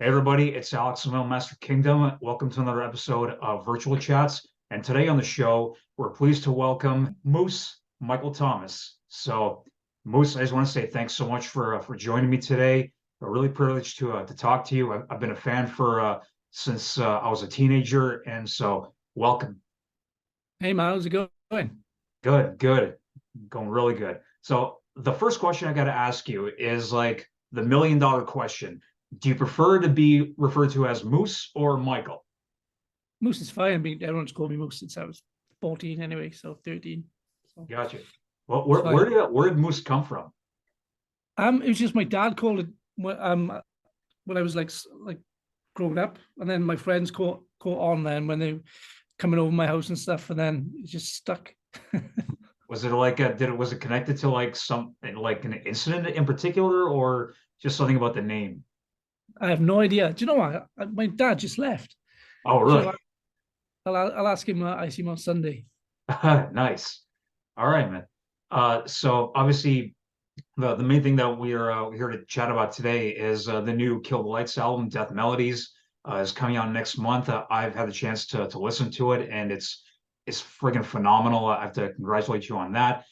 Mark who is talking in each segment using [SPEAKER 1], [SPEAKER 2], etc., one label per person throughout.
[SPEAKER 1] Hey everybody, it's Alex from Master Kingdom. Welcome to another episode of Virtual Chats. And today on the show, we're pleased to welcome Moose Michael Thomas. So, Moose, I just want to say thanks so much for joining me today. I'm really privileged to talk to you. I've been a fan for since I was a teenager, and so welcome.
[SPEAKER 2] Hey, man, how's it going?
[SPEAKER 1] Good, good, going really good. So, the first question I got to ask you is like the million-dollar question. Do you prefer to be referred to as Moose or Michael?
[SPEAKER 2] Moose is fine. I mean, everyone's called me Moose since I was 14 anyway, so 13. So
[SPEAKER 1] Gotcha. Well,
[SPEAKER 2] it's
[SPEAKER 1] where
[SPEAKER 2] fine.
[SPEAKER 1] where did where did Moose come from?
[SPEAKER 2] It was just my dad called it when I was like growing up, and then my friends caught on then when they coming over my house and stuff, and then it just stuck.
[SPEAKER 1] Was it like was it connected to like something like an incident in particular, or just something about the name?
[SPEAKER 2] I have no idea. Do you know what? My dad just left,
[SPEAKER 1] Oh,
[SPEAKER 2] so
[SPEAKER 1] really?
[SPEAKER 2] I'll ask him. I see him on Sunday.
[SPEAKER 1] Nice. All right, man. So obviously the main thing that we're here to chat about today is the new Kill the Lights album, Death Melodies, is coming out next month. I've had the chance to listen to it, and it's friggin' phenomenal. I have to congratulate you on that.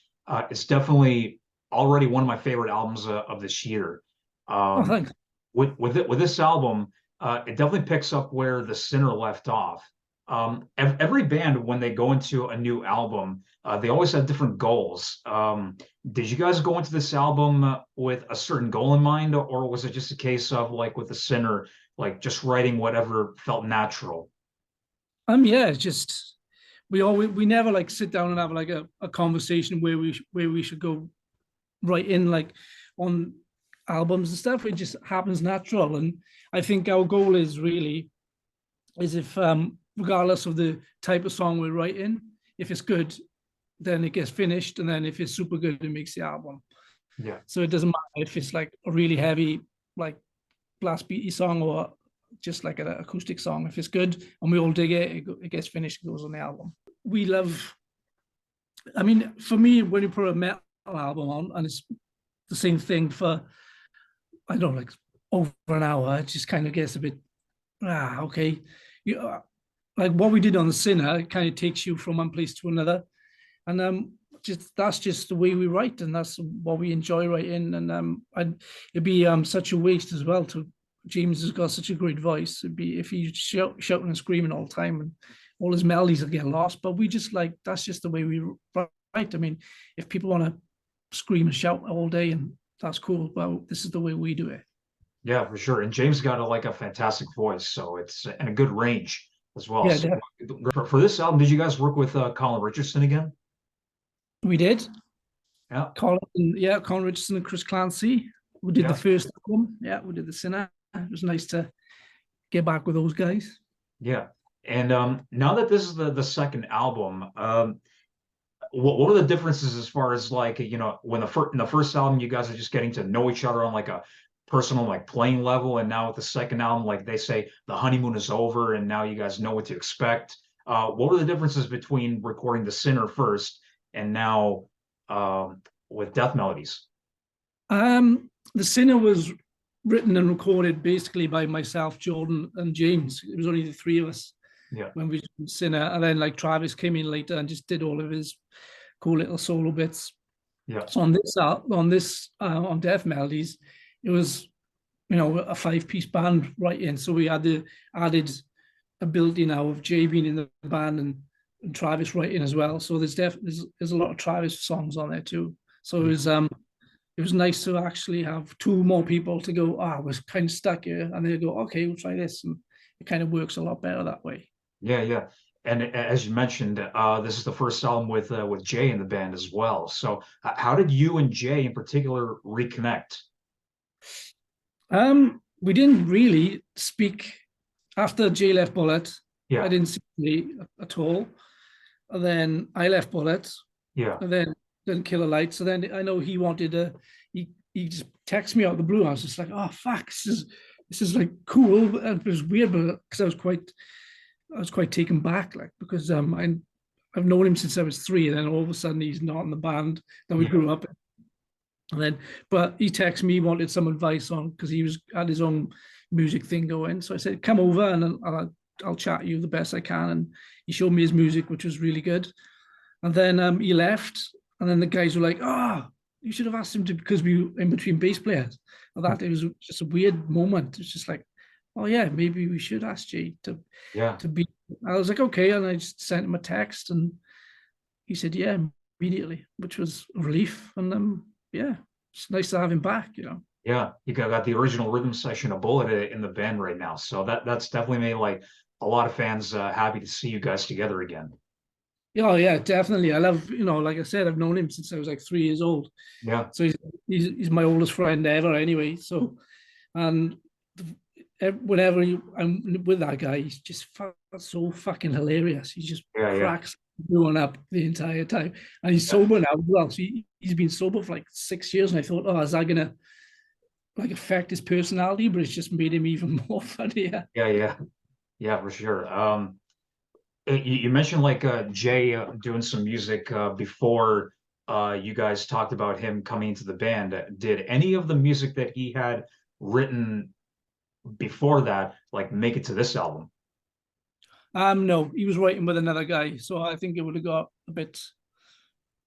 [SPEAKER 1] It's definitely already one of my favorite albums of this year.
[SPEAKER 2] Oh,
[SPEAKER 1] Um,
[SPEAKER 2] thanks.
[SPEAKER 1] with this album, it definitely picks up where the Sinner left off. Every band when they go into a new album, they always have different goals. Did you guys go into this album with a certain goal in mind, or was it just a case of like with the Sinner, like just writing whatever felt natural?
[SPEAKER 2] Yeah, it's just we never like sit down and have like a conversation where we should go right in like on albums and stuff. It just happens natural, and I think our goal is really is if regardless of the type of song we're writing, if it's good, then it gets finished, and then if it's super good, it makes the album.
[SPEAKER 1] Yeah.
[SPEAKER 2] So it doesn't matter if it's like a really heavy like blast beaty song or just like an acoustic song. If it's good and we all dig it gets finished, it goes on the album. We love. I mean, for me, when you put a metal album on and it's the same thing for I don't know, like over an hour, it just kind of gets a bit okay. You like what we did on the Sinner, it kind of takes you from one place to another, and just that's just the way we write, and that's what we enjoy writing. And it'd be such a waste as well to James has got such a great voice. It'd be if he's shouting and screaming all the time, and all his melodies will get lost. But we just like that's just the way we write. I mean, if people want to scream and shout all day, and that's cool. But this is the way we do it.
[SPEAKER 1] Yeah, for sure. And James got like a fantastic voice, so it's and a good range as well.
[SPEAKER 2] Yeah,
[SPEAKER 1] So for this album, did you guys work with Colin Richardson again?
[SPEAKER 2] we did.
[SPEAKER 1] Yeah,
[SPEAKER 2] Colin Richardson and Chris Clancy. We did the
[SPEAKER 1] yeah.
[SPEAKER 2] first album. Yeah, we did the Sinner. It was nice to get back with those guys.
[SPEAKER 1] Yeah. And now that this is the second album, what are the differences as far as like when in the first album you guys are just getting to know each other on like a personal like playing level, and now with the second album, like they say the honeymoon is over and now you guys know what to expect. What were the differences between recording the Sinner first and now with Death Melodies?
[SPEAKER 2] The Sinner was written and recorded basically by myself, Jordan, and James. It was only the three of us
[SPEAKER 1] Yeah,
[SPEAKER 2] when we did Sinner, and then like Travis came in later and just did all of his cool little solo bits.
[SPEAKER 1] yeah,
[SPEAKER 2] So on Death Melodies, it was a five-piece band right in. So we had the added ability now of Jay being in the band and Travis writing as well. So there's a lot of Travis songs on there too. So it was nice to actually have two more people to go, we're kind of stuck here. And they go, okay, we'll try this. And it kind of works a lot better that way.
[SPEAKER 1] yeah, yeah. And as you mentioned, this is the first album with Jay in the band as well. So how did you and Jay in particular reconnect?
[SPEAKER 2] We didn't really speak after Jay left Bullet. I
[SPEAKER 1] Yeah,
[SPEAKER 2] didn't see Jay at all. And then I left Bullet,
[SPEAKER 1] yeah,
[SPEAKER 2] and then didn't Kill a Light. So then I know he wanted to. He just texted me out of the blue. I was just like, oh fuck, this is like cool, and it was weird, but because I was quite taken back, like because I've known him since I was three, and then all of a sudden he's not in the band that we
[SPEAKER 1] yeah.
[SPEAKER 2] grew up in. And then, but he texted me, wanted some advice on, because he was had his own music thing going. So I said, come over and I'll chat you the best I can. And he showed me his music, which was really good. And then he left. And then the guys were like, oh, you should have asked him to, because we were in between bass players. And that it was just a weird moment. It's just like, oh yeah, maybe we should ask Jay
[SPEAKER 1] Yeah.
[SPEAKER 2] to be. I was like, okay. And I just sent him a text and he said, yeah, immediately, which was a relief. And yeah, it's nice to have him back, you know.
[SPEAKER 1] Yeah, you got the original rhythm section of Bullet in the band right now, so that's definitely made like a lot of fans happy to see you guys together again.
[SPEAKER 2] Oh yeah, definitely. I love, you know, like I said, I've known him since I was like 3 years old.
[SPEAKER 1] Yeah,
[SPEAKER 2] So he's my oldest friend ever anyway. So, and whenever I'm with that guy, he's just so fucking hilarious. He just
[SPEAKER 1] yeah, yeah,
[SPEAKER 2] cracks everyone up the entire time. And he's sober now as well. So he's been sober for like 6 years. And I thought, oh, is that gonna like affect his personality? But it's just made him even more funnier.
[SPEAKER 1] yeah, yeah, yeah, for sure. You mentioned like Jay doing some music before you guys talked about him coming into the band. Did any of the music that he had written before that like make it to this album?
[SPEAKER 2] No, he was writing with another guy. So I think it would have got a bit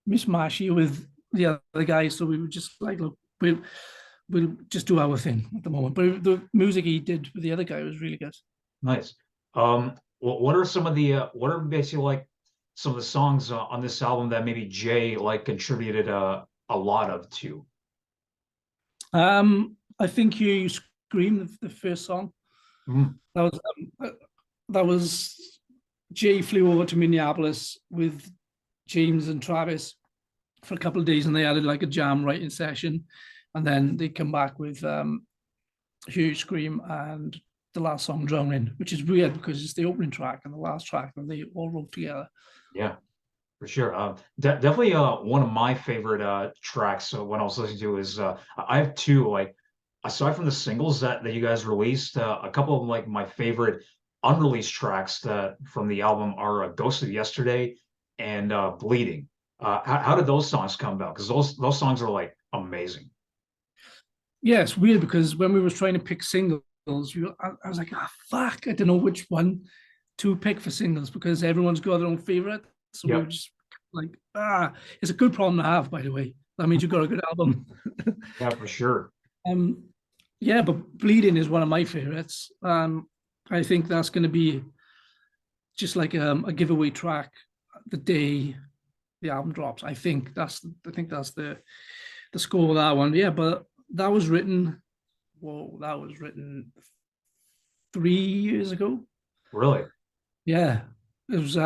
[SPEAKER 2] mishmashy with the other guys. So we were just like, look, we'll just do our thing at the moment. But the music he did with the other guy was really good.
[SPEAKER 1] Nice. What are some of the what are basically like some of the songs on this album that maybe Jay like contributed a lot of to?
[SPEAKER 2] I think you scream the first song.
[SPEAKER 1] Mm,
[SPEAKER 2] That was that was Jay flew over to Minneapolis with James and Travis for a couple of days, and they had like a jam writing session, and then they come back with Huge Scream and the last song Drowning, which is weird because it's the opening track and the last track that they all wrote together.
[SPEAKER 1] yeah, for sure. Definitely one of my favorite tracks when I was listening to is I have two like aside from the singles that you guys released, a couple of like my favorite unreleased tracks that from the album are Ghost of Yesterday and Bleeding. How did those songs come about? Because those songs are like amazing.
[SPEAKER 2] Yeah, it's weird because when we were trying to pick singles, I was like, ah, fuck, I don't know which one to pick for singles because everyone's got their own favorite. So we were
[SPEAKER 1] Yep.
[SPEAKER 2] just like, it's a good problem to have, by the way. That means you've got a good album.
[SPEAKER 1] Yeah, for sure.
[SPEAKER 2] um, yeah, but Bleeding is one of my favorites. I think that's going to be just like a giveaway track the day the album drops. I think that's the score of that one. Yeah, but that was written. Whoa, that was written 3 years ago.
[SPEAKER 1] Really?
[SPEAKER 2] Yeah, it was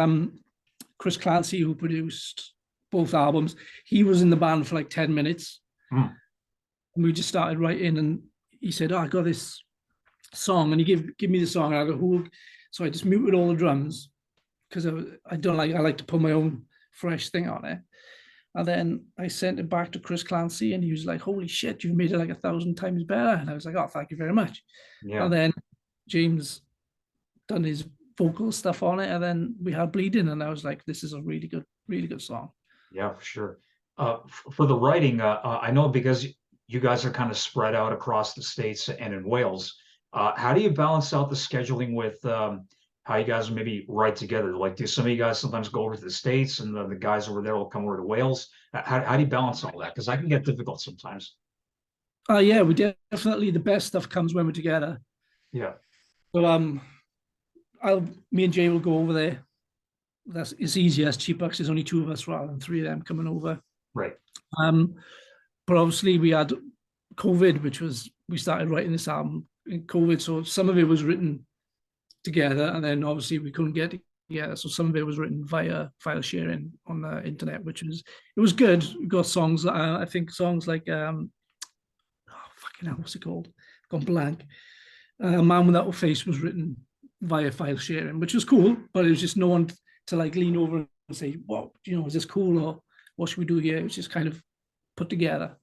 [SPEAKER 2] Chris Clancy who produced both albums. He was in the band for like 10 minutes.
[SPEAKER 1] Mm,
[SPEAKER 2] And we just started writing, and he said, oh, I got this song, and he give me the song, and I go, who? So I just muted all the drums because I like to put my own fresh thing on it. And then I sent it back to Chris Clancy, and he was like, holy shit, you've made it like 1,000 times better. And I was like, oh, thank you very much.
[SPEAKER 1] yeah.
[SPEAKER 2] And then James done his vocal stuff on it, and then we had Bleeding, and I was like, this is a really good song.
[SPEAKER 1] Yeah, for sure. For the writing, I know because you guys are kind of spread out across the states and in Wales. How do you balance out the scheduling with how you guys maybe write together? Like, do some of you guys sometimes go over to the states and the guys over there will come over to Wales? How do you balance all that? Because that can get difficult sometimes.
[SPEAKER 2] Yeah, we definitely the best stuff comes when we're together.
[SPEAKER 1] Yeah,
[SPEAKER 2] So me and Jay will go over there. It's easier, it's cheaper because there's only two of us rather than three of them coming over.
[SPEAKER 1] right.
[SPEAKER 2] But obviously we had COVID, which was we started writing this album in COVID, so some of it was written together, and then obviously we couldn't get together, so some of it was written via file sharing on the internet, which was good. We got songs, I think songs like fucking hell, what's it called? Gone blank. Man Without a Face was written via file sharing, which was cool, but it was just no one to like lean over and say, "What, is this cool or what should we do here?" It was just kind of put together.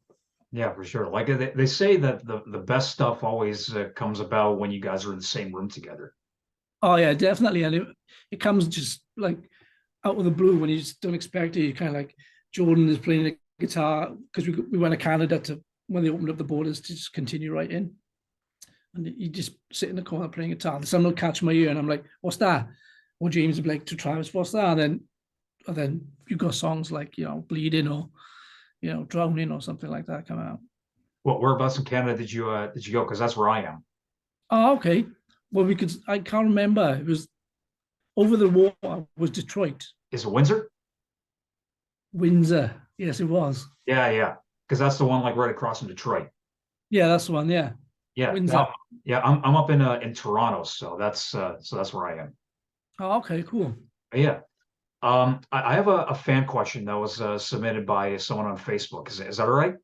[SPEAKER 1] Yeah, for sure. Like they say that the best stuff always comes about when you guys are in the same room together.
[SPEAKER 2] Oh yeah, definitely, and it comes just like out of the blue when you just don't expect it. You kind of like Jordan is playing a guitar because we went to Canada to when they opened up the borders to just continue writing. And you just sit in the corner playing guitar. Someone will catch my ear, and I'm like, "What's that?" Or James would be like to Travis, "What's that?" And then you got songs like "Bleeding" or "Drowning" or something like that come out.
[SPEAKER 1] What whereabouts in Canada did you go? Because that's where I am.
[SPEAKER 2] Oh, okay. Well, I can't remember. It was over the water. Was Detroit,
[SPEAKER 1] Is it Windsor?
[SPEAKER 2] Windsor? Yes, it was.
[SPEAKER 1] Yeah, yeah. Because that's the one like right across from Detroit.
[SPEAKER 2] Yeah, that's the one. Yeah,
[SPEAKER 1] Yeah.
[SPEAKER 2] Windsor.
[SPEAKER 1] No, yeah, I'm up in Toronto, so that's where I am.
[SPEAKER 2] Oh, okay, cool.
[SPEAKER 1] But yeah. I have a fan question that was submitted by someone on Facebook. Is that all right?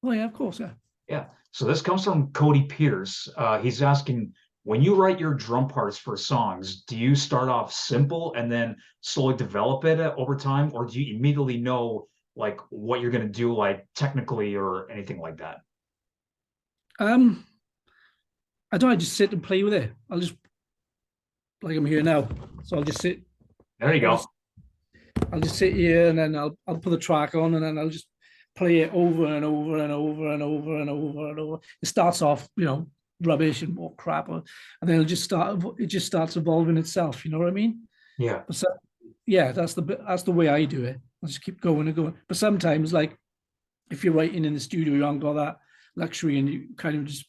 [SPEAKER 2] Oh yeah, of course. Yeah.
[SPEAKER 1] Yeah. So this comes from Cody Pierce. He's asking, when you write your drum parts for songs, do you start off simple and then slowly develop it over time, or do you immediately know like what you're gonna do, like technically or anything like that?
[SPEAKER 2] Um, I don't. I just sit and play with it. I'll just like I'm here now, so I'll just sit.
[SPEAKER 1] There you
[SPEAKER 2] I'll
[SPEAKER 1] go.
[SPEAKER 2] just I'll just sit here and then I'll put the track on and then I'll just play it over and over and over and over and over and over. It starts off, rubbish and more crap, and then it just starts evolving itself. You know what I mean?
[SPEAKER 1] Yeah.
[SPEAKER 2] But so, yeah, that's the way I do it. I just keep going and going. But sometimes, like if you're writing in the studio, you haven't got that luxury, and you kind of just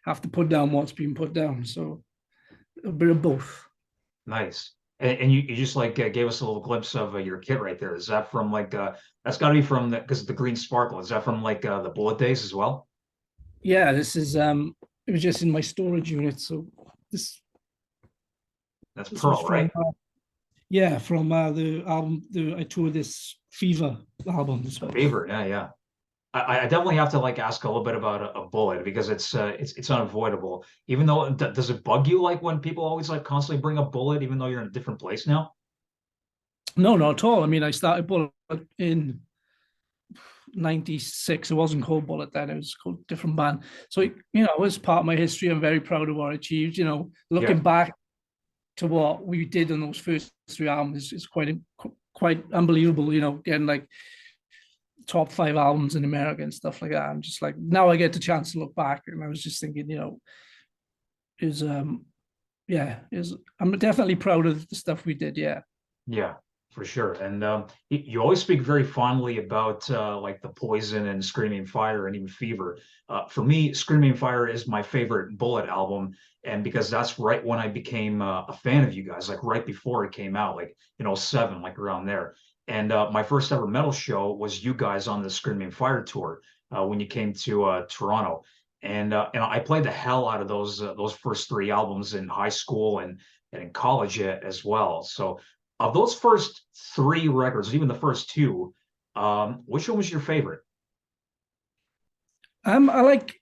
[SPEAKER 2] have to put down what's being put down. So a bit of both.
[SPEAKER 1] Nice. And you just like gave us a little glimpse of your kit right there. Is that from like that's got to be from the because the green sparkle. Is that from like the Bullet days as well?
[SPEAKER 2] Yeah, this is it was just in my storage unit. So this
[SPEAKER 1] That's
[SPEAKER 2] this was
[SPEAKER 1] Pearl,
[SPEAKER 2] from
[SPEAKER 1] right?
[SPEAKER 2] from the album I toured this Fever album. This was.
[SPEAKER 1] Favorite. Yeah, yeah. I definitely have to like ask a little bit about a Bullet because it's unavoidable. Even though does it bug you like when people always like constantly bring up Bullet, even though you're in a different place now?
[SPEAKER 2] No, not at all. I mean, I started Bullet in '96. It wasn't called Bullet then; it was called a different band. So it was part of my history. I'm very proud of what I achieved.
[SPEAKER 1] Yeah,
[SPEAKER 2] Looking back to what we did on those first three albums is quite unbelievable. Getting like top 5 albums in America and stuff like that. I'm just like now I get the chance to look back, and I was just thinking, is yeah, is I'm definitely proud of the stuff we did. Yeah.
[SPEAKER 1] yeah, for sure. And you always speak very fondly about like the Poison and Screaming Fire and even Fever. For me, Screaming Fire is my favorite Bullet album, and because that's right when I became a fan of you guys, like right before it came out, like '07, like around there. And my first ever metal show was you guys on the Screaming Fire tour when you came to Toronto. And I played the hell out of those first three albums in high school and in college as well. So of those first three records, even the first two, which one was your favorite?
[SPEAKER 2] I like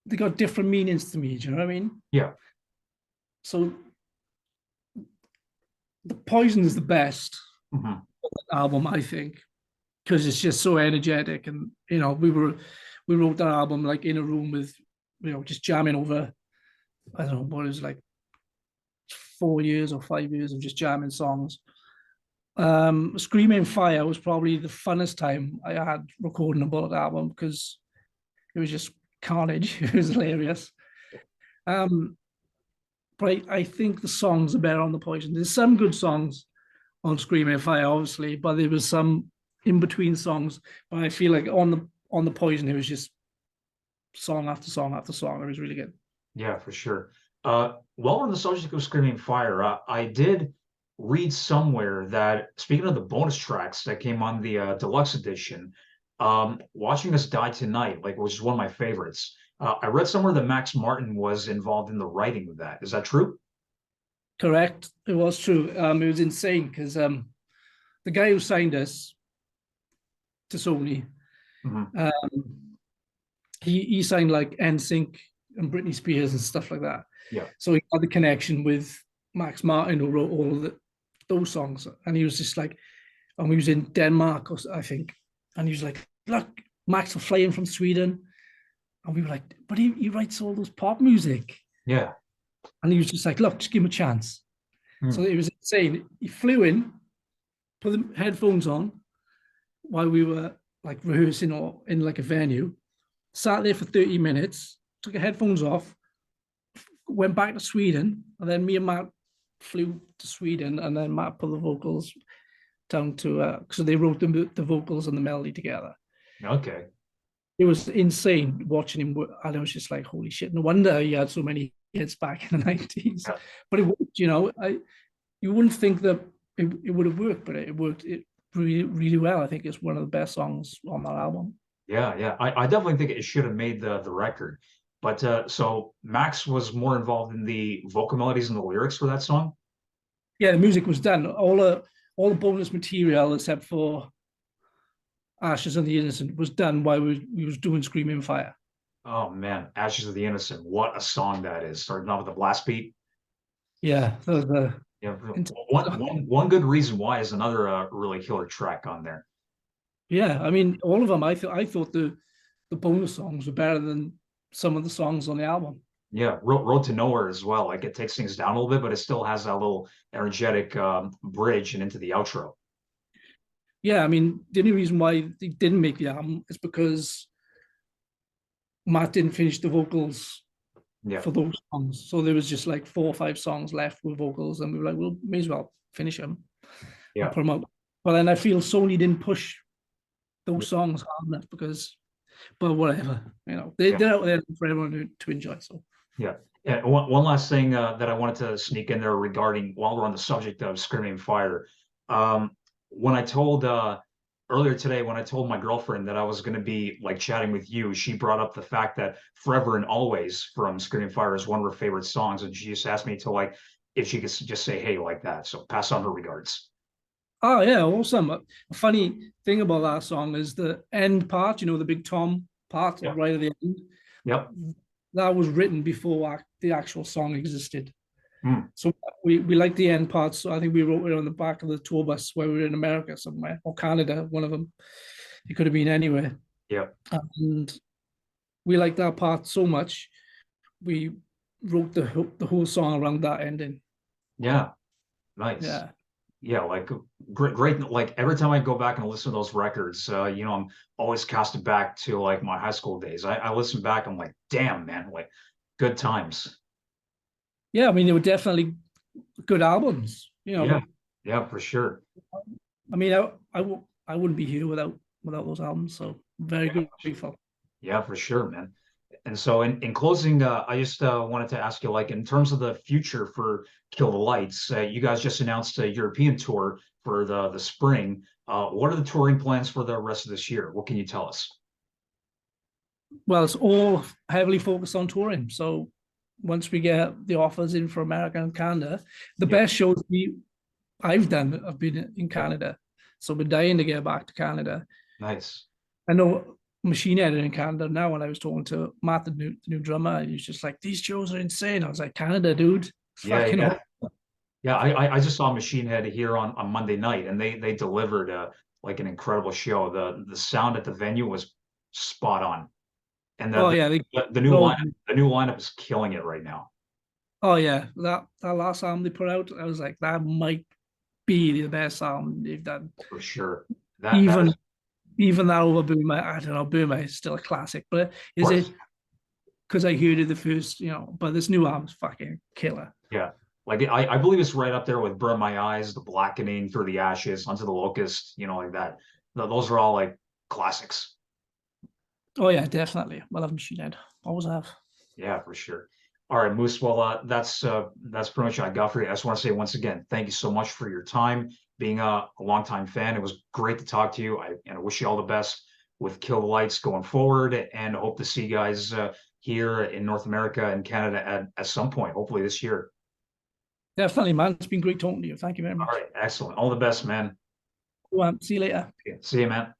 [SPEAKER 2] they got different meanings to me. Do you know what I mean?
[SPEAKER 1] Yeah.
[SPEAKER 2] So the Poison is the best
[SPEAKER 1] Hmm.
[SPEAKER 2] album, I think, because it's just so energetic, and we wrote that album like in a room with just jamming over. I don't know what it was like 4 years or 5 years of just jamming songs. Screaming Fire was probably the funnest time I had recording a Bullet album because it was just carnage. It was hilarious. Um, but I think the songs are better on the Poison. There's some good songs on Screaming Fire, obviously, but there was some in between songs. But I feel like on the Poison, it was just song after song after song. It was really good.
[SPEAKER 1] Yeah, for sure. While we're on the subject of Screaming Fire, I did read somewhere that speaking of the bonus tracks that came on the deluxe edition, Watching Us Die Tonight, like which is one of my favorites. I read somewhere that Max Martin was involved in the writing of that. Is that true?
[SPEAKER 2] Correct. It was true. It was insane because the guy who signed us to Sony,
[SPEAKER 1] Hmm.
[SPEAKER 2] um, he signed like NSYNC and Britney Spears and stuff like that.
[SPEAKER 1] Yeah.
[SPEAKER 2] So he had the connection with Max Martin, who wrote all of those songs. And he was just like, and we was in Denmark, I think, and he was like, "Look, Max was flying from Sweden," and we were like, "But he writes all those pop music,"
[SPEAKER 1] Yeah.
[SPEAKER 2] and he was just like, "Look, just give him a chance."
[SPEAKER 1] Hmm.
[SPEAKER 2] So it was insane. He flew in, put the headphones on, while we were like rehearsing or in like a venue, sat there for 30 minutes, took our headphones off, went back to Sweden, and then me and Matt flew to Sweden, and then Matt put the vocals down to so they wrote the vocals and the melody together.
[SPEAKER 1] Okay.
[SPEAKER 2] It was insane watching him, and I was just like, holy shit, no wonder he had so many hits back in the 90s.
[SPEAKER 1] Yeah.
[SPEAKER 2] But it worked, you know. You wouldn't think that it would have worked, but it worked really, really well. I think it's one of the best songs on that album.
[SPEAKER 1] Yeah, yeah. I definitely think it should have made the record. But so Max was more involved in the vocal melodies and the lyrics for that song?
[SPEAKER 2] Yeah, the music was done. All the bonus material except for Ashes of the Innocent was done while we was doing Screaming Fire.
[SPEAKER 1] Oh man, Ashes of the Innocent. What a song that is. Starting off with the blast beat.
[SPEAKER 2] Yeah, that was the
[SPEAKER 1] Yeah, one good reason why is another really killer track on there.
[SPEAKER 2] yeah. I mean, all of them. I thought the bonus songs were better than some of the songs on the album.
[SPEAKER 1] Yeah, Road to Nowhere as well. Like it takes things down a little bit, but it still has that little energetic bridge and into the outro.
[SPEAKER 2] Yeah, I mean, the only reason why they didn't make the album is because Matt didn't finish the vocals
[SPEAKER 1] Yeah,
[SPEAKER 2] for those songs. So there was just like 4 or 5 songs left with vocals, and we were like, well, may as well finish them
[SPEAKER 1] yeah,
[SPEAKER 2] and put them out. But then I feel Sony didn't push those songs hard enough because, but whatever, you know, they're out there for everyone to enjoy. So
[SPEAKER 1] yeah. And one last thing that I wanted to sneak in there regarding while we're on the subject of Screaming Fire. When I told earlier today, when I told my girlfriend that I was going to be like chatting with you, she brought up the fact that Forever and Always from Screaming Fire is one of her favorite songs. And she just asked me to like, if she could just say, hey, like that. So pass on her regards.
[SPEAKER 2] oh yeah, awesome. A funny thing about that song is the end part, you know, the big tom part
[SPEAKER 1] Yep.
[SPEAKER 2] right at the end.
[SPEAKER 1] Yep.
[SPEAKER 2] That was written before the actual song existed.
[SPEAKER 1] Mm.
[SPEAKER 2] So we like the end part. So I think we wrote it on the back of the tour bus where we were in America somewhere, or Canada, one of them. It could have been anywhere.
[SPEAKER 1] Yep.
[SPEAKER 2] And we liked that part so much, we wrote the whole song around that ending.
[SPEAKER 1] Yeah. Nice.
[SPEAKER 2] Yeah.
[SPEAKER 1] Yeah, like great. Like every time I go back and listen to those records, you know, I'm always casted back to like my high school days. I listen back, I'm like, damn, man, like good times.
[SPEAKER 2] Yeah, I mean, they were definitely good albums. You know,
[SPEAKER 1] Yeah, yeah, for sure.
[SPEAKER 2] I mean, I wouldn't be here without those albums. So very grateful.
[SPEAKER 1] Yeah, for sure, man. And so in closing, I just wanted to ask you, like, in terms of the future for Kill the Lights, you guys just announced a European tour for the spring. What are the touring plans for the rest of this year? What can you tell us?
[SPEAKER 2] Well, it's all heavily focused on touring. So once we get the offers in for America and Canada, the best shows I've done have been in Canada. So we're dying to get back to Canada.
[SPEAKER 1] Nice.
[SPEAKER 2] I know Machine Head in Canada now. When I was talking to Matt, the new drummer, he was just like, "These shows are insane." I was like, "Canada, dude, it's
[SPEAKER 1] Yeah,
[SPEAKER 2] fucking
[SPEAKER 1] yeah.
[SPEAKER 2] awesome."
[SPEAKER 1] Yeah, I just saw Machine Head here on Monday night, and they delivered like an incredible show. The sound at the venue was spot on, and
[SPEAKER 2] Oh yeah,
[SPEAKER 1] the new lineup is killing it right now.
[SPEAKER 2] oh yeah, that last album they put out, I was like, that might be the best album they've done.
[SPEAKER 1] For sure. That
[SPEAKER 2] Even
[SPEAKER 1] is,
[SPEAKER 2] even that over Boomer, I don't know, Boomer is still a classic, but is it because I heard it the first, you know? But this new album's fucking killer.
[SPEAKER 1] yeah. Like I believe it's right up there with Burn My Eyes, The Blackening, Through the Ashes, Onto the Locust, you know, like that. Those are all like classics.
[SPEAKER 2] Oh yeah, definitely. I love Machine Head. Always have.
[SPEAKER 1] Yeah, for sure. All right, Moose. Well, that's pretty much what I got for you. I just want to say once again, thank you so much for your time. Being a longtime fan, it was great to talk to you. And I wish you all the best with Kill the Lights going forward, and hope to see you guys here in North America and Canada at some point, hopefully this year.
[SPEAKER 2] Definitely, man. It's been great talking to you. Thank you very
[SPEAKER 1] All
[SPEAKER 2] much.
[SPEAKER 1] right, excellent. All the best, man.
[SPEAKER 2] Well, see you later.
[SPEAKER 1] Okay, see you, man.